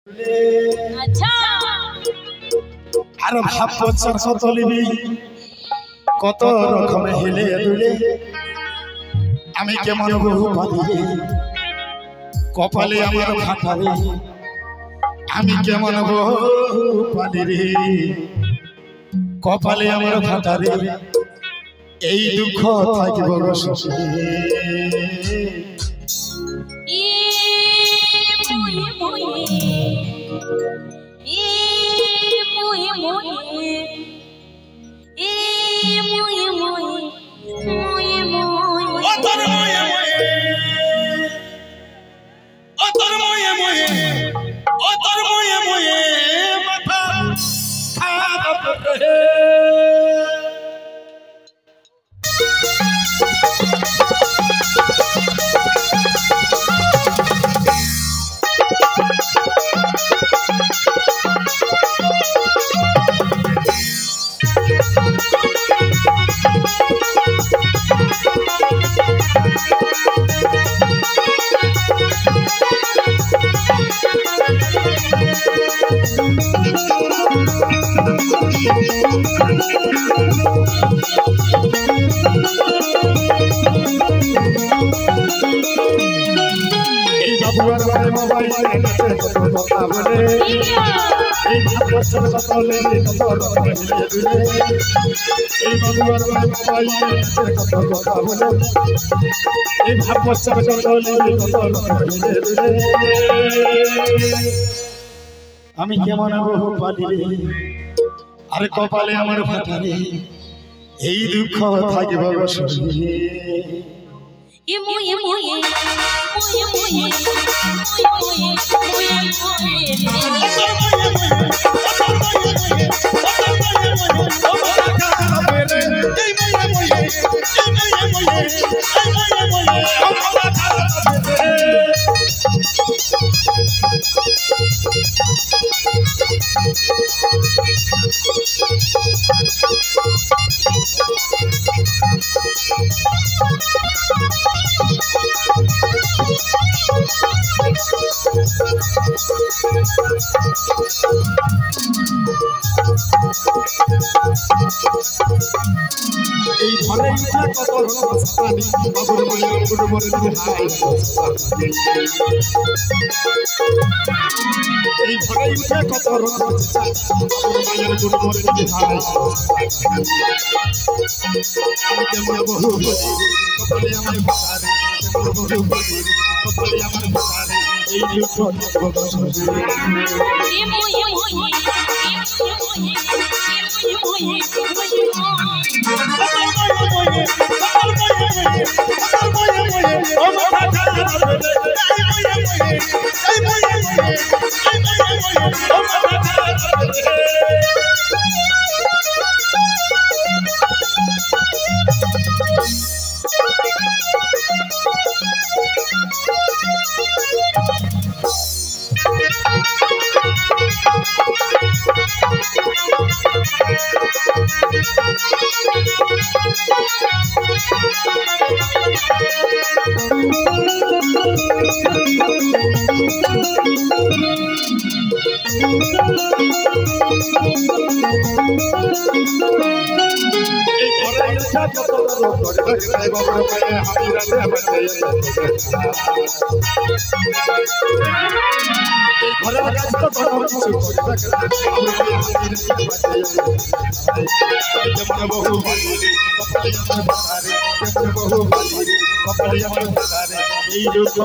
আচ্ছা আর ভাবছর কত লিবি কত রকমে হেলে দুলে আমি কেমন বহু পালি কপালে আমার ফাটারে আমি কেমন বহু পালি রে কপালে আমার ফাটারে এই দুঃখ থাকিব গো সুখে আমি কেমন বহু পালি রে আর কপালে আমার ফাটারে এই দুঃখ থাকিব গো সুখে এই ঘরে কত সাতানি বাবুর বলে হাই এই ঘরে কত মায়ের গুণ বলে হাই কেমন বহু কপালে আমার ভারে কেমন বহু কপালে আমার ভারে এই দুঃখ